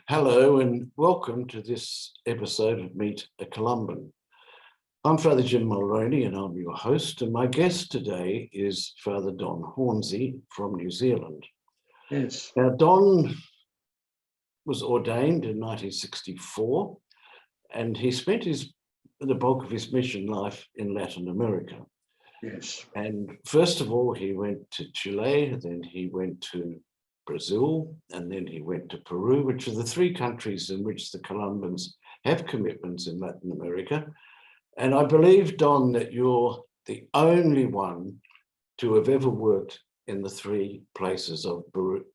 Hello and welcome to this episode of Meet a Columban. I'm Fr Jim Mulroney and I'm your host, and my guest today is Fr Don Hornsey from New Zealand. Yes. Now, Don was ordained in 1964 and he spent the bulk of his mission life in Latin America. Yes. And first of all, he went to Chile, then he went to Brazil, and then he went to Peru, which are the three countries in which the Columbans have commitments in Latin America. And I believe, Don, that you're the only one to have ever worked in the three places of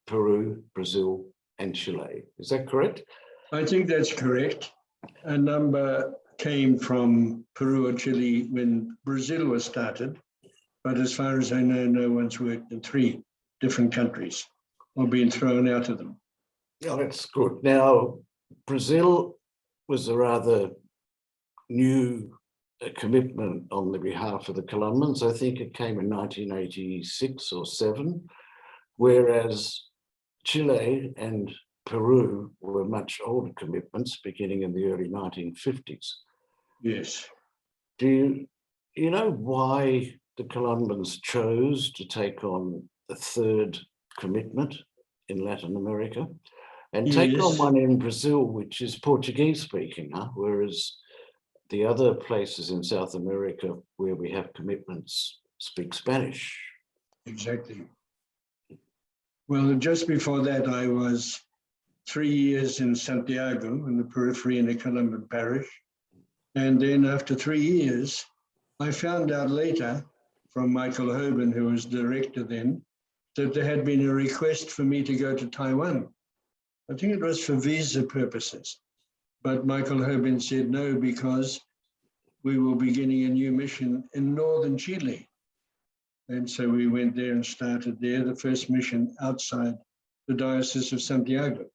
Peru, Brazil, and Chile. Is that correct? I think that's correct. A number came from Peru or Chile when Brazil was started, but as far as I know, no one's worked in three different countries or been thrown out of them. Yeah, that's good. Now, Brazil was a rather new commitment on the behalf of the Columbans. I think it came in 1986 or 7, whereas Chile and Peru were much older commitments beginning in the early 1950s. Yes. Do you know why the Columbans chose to take on a third commitment in Latin America and take on one in Brazil, which is Portuguese speaking, whereas the other places in South America where we have commitments speak Spanish? Exactly. Well, just before that, I was 3 years in Santiago in the periphery in a Columban parish. And then after 3 years, I found out later from Michael Hoban, who was director then, that there had been a request for me to go to Taiwan. I think it was for visa purposes. But Michael Hoban said no, because we were beginning a new mission in northern Chile. And so we went there and started there, the first mission outside the Diocese of Santiago,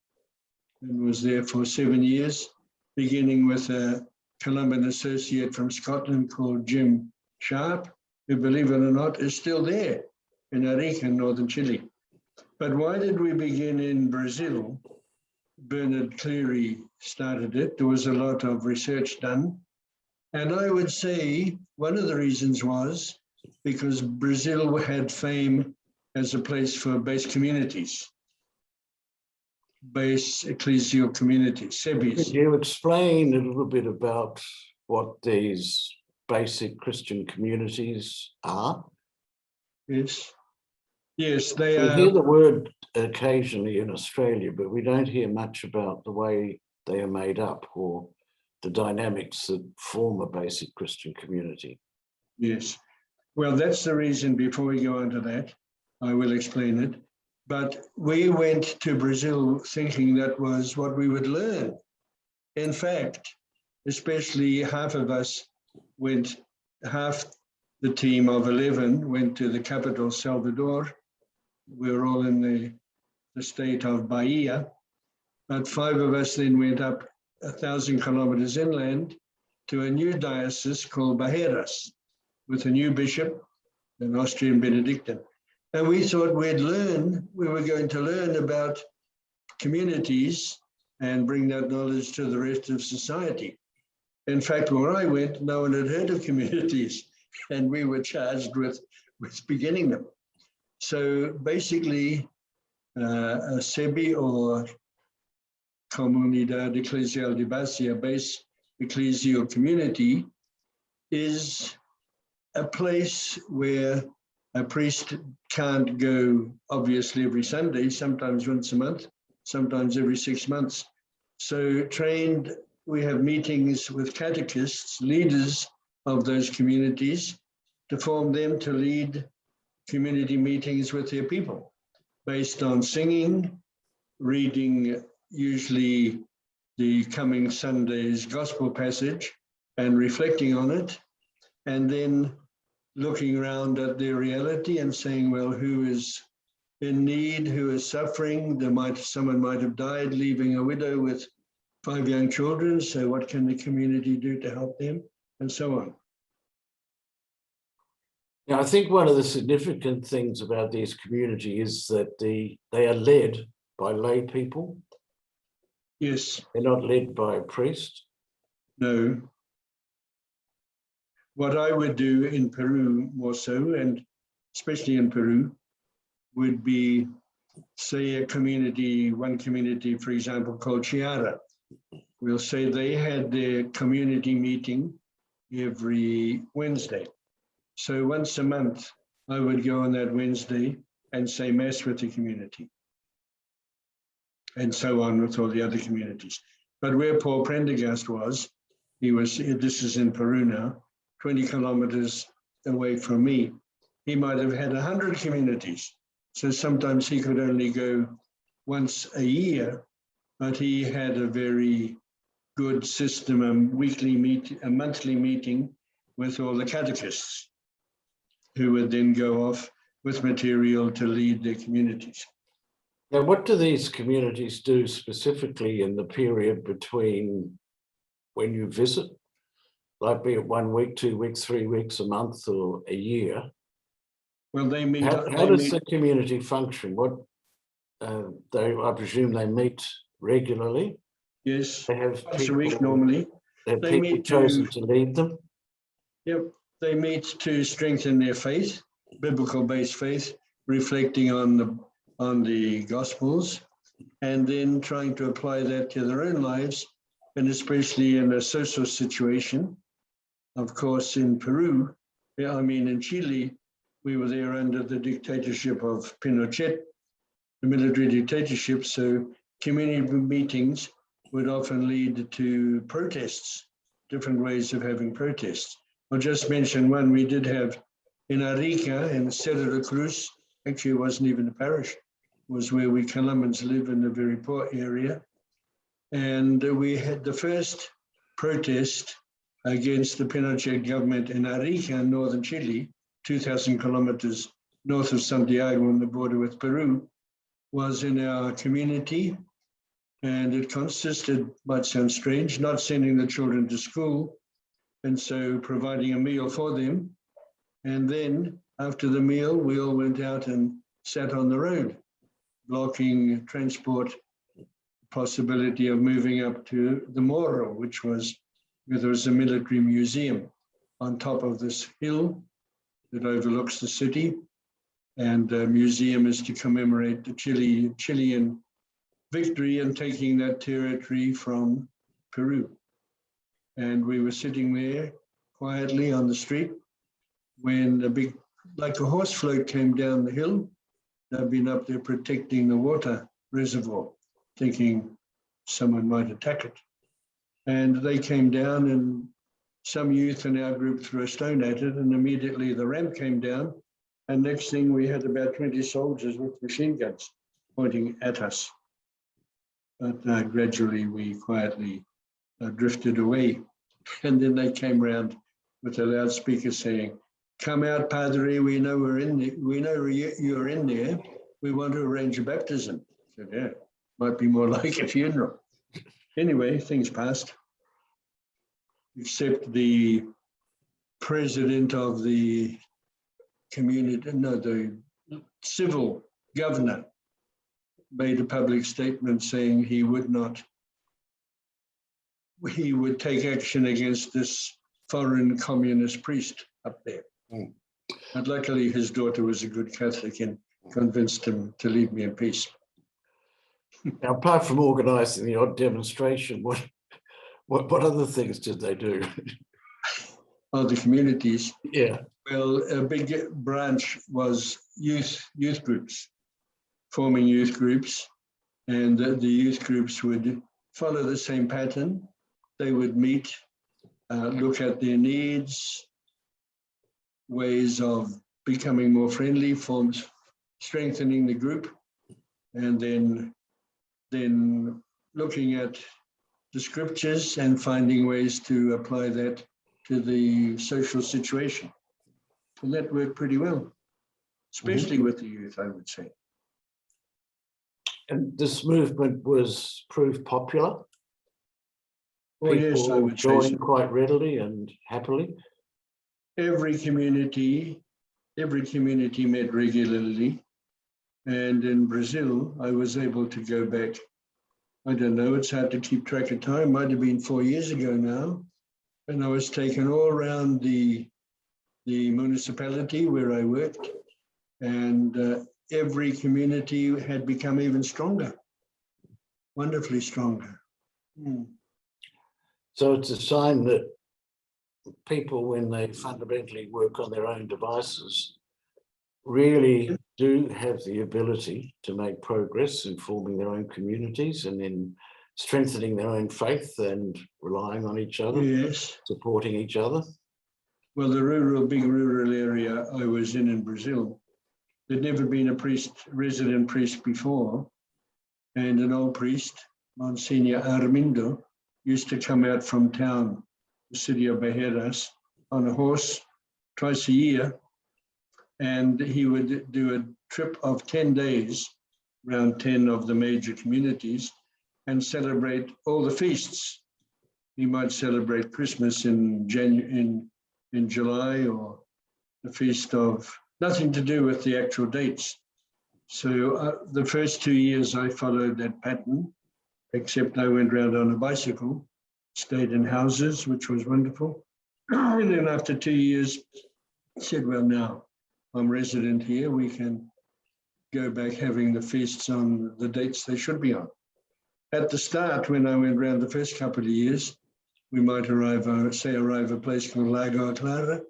and was there for 7 years, beginning with a Columban associate from Scotland called Jim Sharp, who, believe it or not, is still there in Arica, northern Chile. But why did we begin in Brazil? Bernard Cleary started it. There was a lot of research done. And I would say one of the reasons was because Brazil had fame as a place for base communities, base ecclesial communities, SEBIs. Could you explain a little bit about what these basic Christian communities are? Yes. Yes, they We are. hear the word occasionally in Australia, but we don't hear much about the way they are made up or the dynamics that form a basic Christian community. Yes. Well, that's the reason. Before we go on to that, I will explain it. But we went to Brazil thinking that was what we would learn. In fact, especially half of us went, half the team of 11 went to the capital, Salvador. We were all in the state of Bahia. But 5 of us then went up 1,000 kilometers inland to a new diocese called Barreiras, with a new bishop, an Austrian Benedictine. And we thought we were going to learn about communities and bring that knowledge to the rest of society. In fact, where I went, no one had heard of communities, and we were charged with beginning them. So basically, a SEBI, or Comunidad Eclesial de Base, a base ecclesial community, is a place where a priest can't go, obviously, every Sunday, sometimes once a month, sometimes every 6 months. So we have meetings with catechists, leaders of those communities, to form them to lead community meetings with their people, based on singing, reading usually the coming Sunday's gospel passage and reflecting on it, and then looking around at their reality and saying, well, who is in need, who is suffering? Someone might have died, leaving a widow with 5 young children. So what can the community do to help them? And so on. Now, I think one of the significant things about these communities is that they are led by lay people. Yes, They're not led by a priest. no. What I would do in Peru more so, and especially in Peru, would be, say, one community, for example, called Chiara. We'll say they had their community meeting every Wednesday. So once a month, I would go on that Wednesday and say Mass with the community, and so on with all the other communities. But where Paul Prendergast was, this is in Peru now, 20 kilometers away from me, he might have had 100 communities. So sometimes he could only go once a year, but he had a very good system, a monthly meeting with all the catechists, who would then go off with material to lead their communities. Now, what do these communities do specifically in the period between when you visit? Like, be it 1 week, 2 weeks, 3 weeks, a month, or a year? Well, they meet. How does the community function? I presume they meet regularly. Yes, They have once a week normally. They have They people meet chosen to lead them. Yep, they meet to strengthen their faith, biblical-based faith, reflecting on the Gospels, and then trying to apply that to their own lives, and especially in a social situation. Of course, in Peru, in Chile, we were there under the dictatorship of Pinochet, the military dictatorship. So community meetings would often lead to protests, different ways of having protests. I'll just mention one we did have in Arica, in Cerro de Cruz. Actually, it wasn't even a parish. It was where we Columbans live in a very poor area. And we had the first protest against the Pinochet government in Arica, in northern Chile, 2,000 kilometers north of Santiago on the border with Peru, was in our community. And it consisted, might sound strange, not sending the children to school, and so providing a meal for them. And then after the meal, we all went out and sat on the road, blocking transport, possibility of moving up to the Morro, which was where there was a military museum on top of this hill that overlooks the city. And the museum is to commemorate the Chilean victory in taking that territory from Peru. And we were sitting there quietly on the street when a big, like a horse float, came down the hill. They've been up there protecting the water reservoir, thinking someone might attack it. And they came down, and some youth in our group threw a stone at it, and immediately the ramp came down. And next thing, we had about 20 soldiers with machine guns pointing at us. But gradually, we quietly drifted away. And then they came around with a loudspeaker saying, "Come out, Padre, we know we're in there. We know you're in there. We want to arrange a baptism." I said, "Yeah, might be more like a funeral." Anyway, things passed, except the president of the community, no, the civil governor made a public statement saying he would take action against this foreign communist priest up there. Mm. But luckily his daughter was a good Catholic and convinced him to leave me in peace. Now, apart from organising the odd demonstration, what other things did they do? Oh, the communities. Yeah. Well, a big branch was youth groups, forming youth groups, and the youth groups would follow the same pattern. They would meet, look at their needs, ways of becoming more friendly, forms, strengthening the group, and then looking at the scriptures and finding ways to apply that to the social situation. And that worked pretty well, especially with the youth, I would say. And this movement proved popular? Oh, yes, I would joined say so. Quite readily and happily? Every community met regularly. And in Brazil, I was able to go back I don't know, it's hard to keep track of time, might have been 4 years ago now. And I was taken all around the municipality where I worked, and every community had become even stronger, wonderfully stronger. So it's a sign that people, when they fundamentally work on their own devices, really do have the ability to make progress in forming their own communities and in strengthening their own faith and relying on each other, Yes. supporting each other. Well, the big rural area I was in Brazil, there'd never been a resident priest before. And an old priest, Monsignor Armindo, used to come out from town, the city of Barreiras, on a horse twice a year. And he would do a trip of 10 days around 10 of the major communities and celebrate all the feasts. He might celebrate Christmas in July, or the feast of, nothing to do with the actual dates. So the first 2 years I followed that pattern, except I went around on a bicycle, stayed in houses, which was wonderful. And then after 2 years, I said, well, now I'm resident here, we can go back having the feasts on the dates they should be on. At the start, when I went around the first couple of years, we might arrive a place called Lago Clara.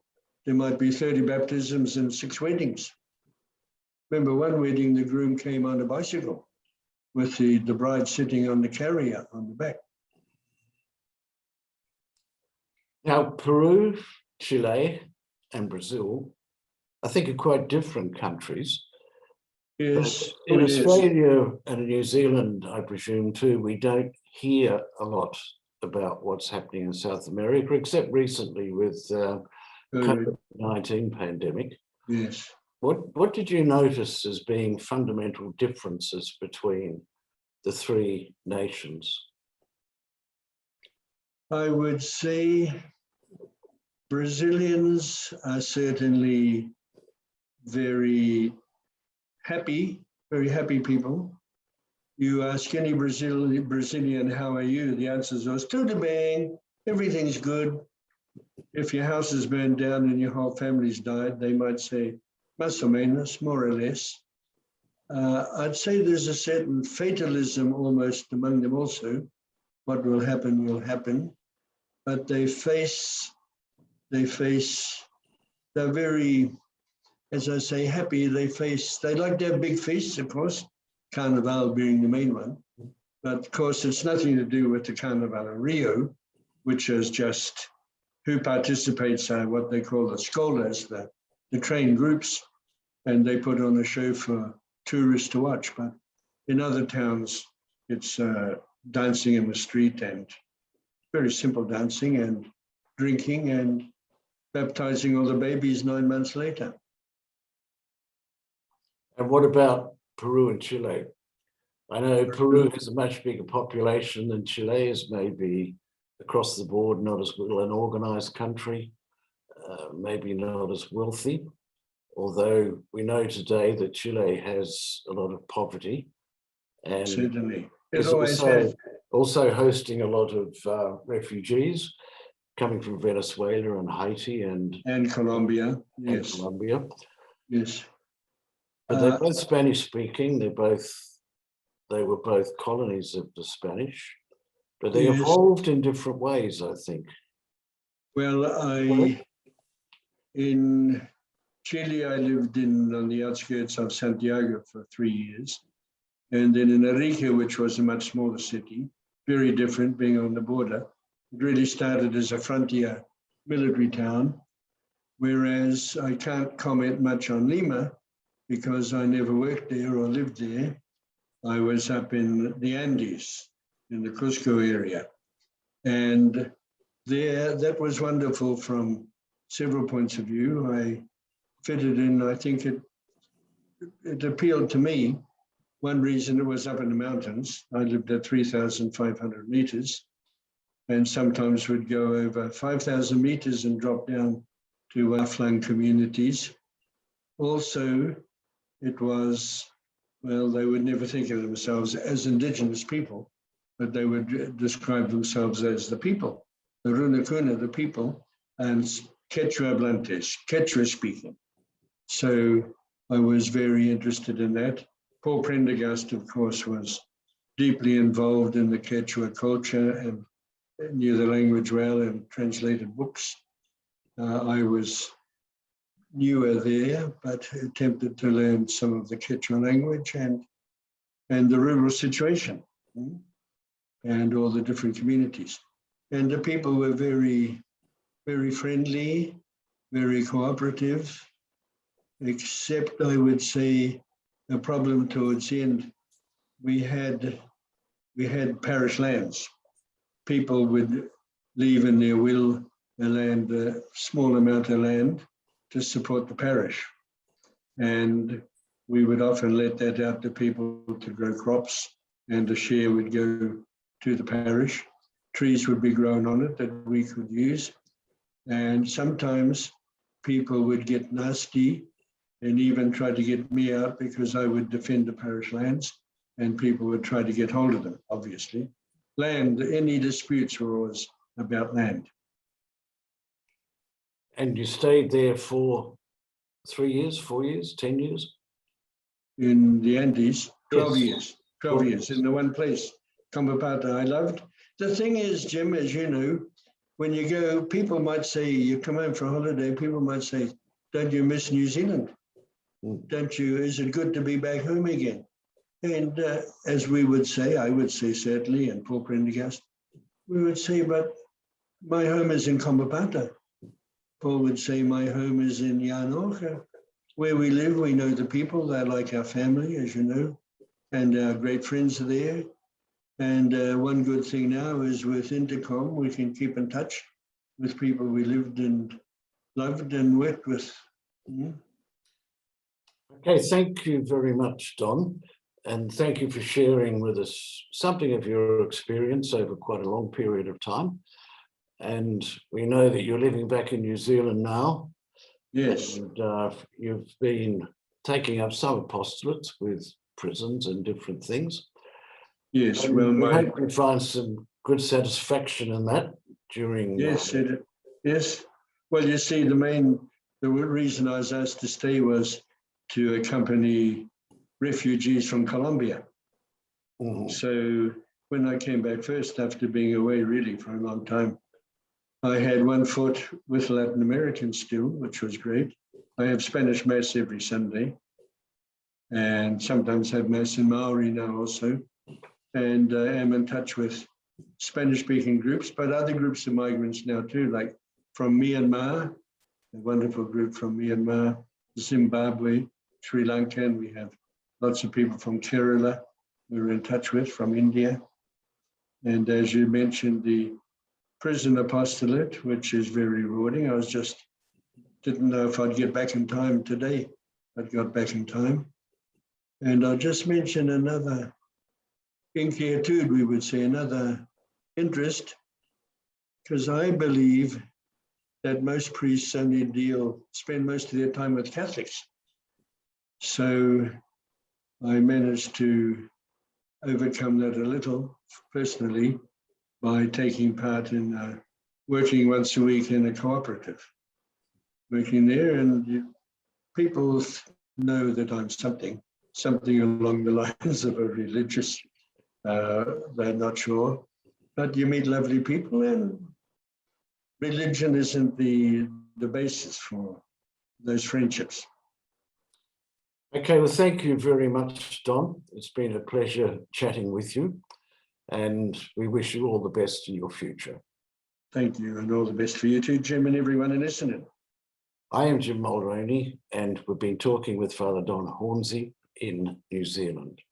There might be 30 baptisms and 6 weddings. Remember one wedding, the groom came on a bicycle with the bride sitting on the carrier on the back. Now, Peru, Chile, and Brazil, I think, are quite different countries. Yes. But in Australia and New Zealand, I presume too, we don't hear a lot about what's happening in South America, except recently with COVID-19 pandemic. Yes. What did you notice as being fundamental differences between the three nations? I would say Brazilians are certainly very happy people. You ask any Brazilian, how are you? The answer is always, tudo bem, everything's good. If your house is burned down and your whole family's died, they might say, mais ou menos, more or less. I'd say there's a certain fatalism almost among them also. What will happen will happen. But they're very, as I say, happy. They like to have big feasts, of course, Carnival being the main one. But of course, it's nothing to do with the Carnival in Rio, which is just who participates are what they call the escolas, the trained groups, and they put on a show for tourists to watch. But in other towns, it's dancing in the street and very simple dancing and drinking and baptizing all the babies 9 months later. And what about Peru and Chile? I know Peru has a much bigger population than Chile is, maybe across the board not as well an organized country, maybe not as wealthy, although we know today that Chile has a lot of poverty and certainly is also hosting a lot of refugees coming from Venezuela and Haiti and Colombia. Yes. And Colombia. Yes. But they're both Spanish speaking. They were both colonies of the Spanish, but they evolved in different ways, I think. Well, in Chile, I lived on the outskirts of Santiago for 3 years. And then in Arica, which was a much smaller city, very different, being on the border. It really started as a frontier military town, whereas I can't comment much on Lima because I never worked there or lived there. I was up in the Andes, in the Cusco area. And there, that was wonderful from several points of view. I fitted in, I think it appealed to me. One reason, it was up in the mountains. I lived at 3,500 meters and sometimes would go over 5,000 meters and drop down to far-flung communities. Also, it was, well, they would never think of themselves as indigenous people. but they would describe themselves as the people, the Runakuna, the people, and Quechua Blantes, Quechua speaking. So I was very interested in that. Paul Prendergast, of course, was deeply involved in the Quechua culture and knew the language well and translated books. I was newer there, but attempted to learn some of the Quechua language and the rural situation and all the different communities. And the people were very, very friendly, very cooperative, except I would say a problem towards the end. We had parish lands. People would leave in their will a small amount of land to support the parish. And we would often let that out to people to grow crops, and a share would go to the parish. Trees would be grown on it that we could use. And sometimes people would get nasty and even try to get me out because I would defend the parish lands, and people would try to get hold of them, obviously. Land, any disputes were always about land. And you stayed there for 3 years, 4 years, 10 years? In the Andes, 12 Yes. years, 12 years in the one place, Combapata, I loved. The thing is, Jim, as you know, when you go, people might say, you come home for a holiday, people might say, don't you miss New Zealand? Don't you, is it good to be back home again? And as we would say, I would say certainly, and Paul Prendergast, we would say, but my home is in Combapata. Paul would say, my home is in Yanoka. Where we live, we know the people, they're like our family, as you know, and our great friends are there. And one good thing now is with Intercom, we can keep in touch with people we lived and loved and worked with. Okay, thank you very much, Don. And thank you for sharing with us something of your experience over quite a long period of time. And we know that you're living back in New Zealand now. Yes. And you've been taking up some apostolates with prisons and different things. Yes, and well, we hope we find some good satisfaction in that during. Yes, yes. Well, you see, the reason I was asked to stay was to accompany refugees from Colombia. So when I came back first, after being away really for a long time, I had one foot with Latin Americans still, which was great. I have Spanish Mass every Sunday, and sometimes have Mass in Maori now also. And I am in touch with Spanish-speaking groups, but other groups of migrants now too, like from Myanmar, a wonderful group from Myanmar, Zimbabwe, Sri Lanka, and we have lots of people from Kerala we're in touch with, from India. And as you mentioned, the prison apostolate, which is very rewarding. I didn't know if I'd get back in time today. I got back in time. And I'll just mention another inquietude, we would say, another interest, because I believe that most priests only spend most of their time with Catholics. So I managed to overcome that a little personally by taking part in working once a week in a cooperative, working there, and people know that I'm something along the lines of a religious, they're not sure, but you meet lovely people, and religion isn't the basis for those friendships. Okay, well, thank you very much, Don. It's been a pleasure chatting with you, and we wish you all the best in your future. Thank you, and all the best for you too, Jim, and everyone listening. I am Jim Mulroney, and we've been talking with Father Don Hornsey in New Zealand.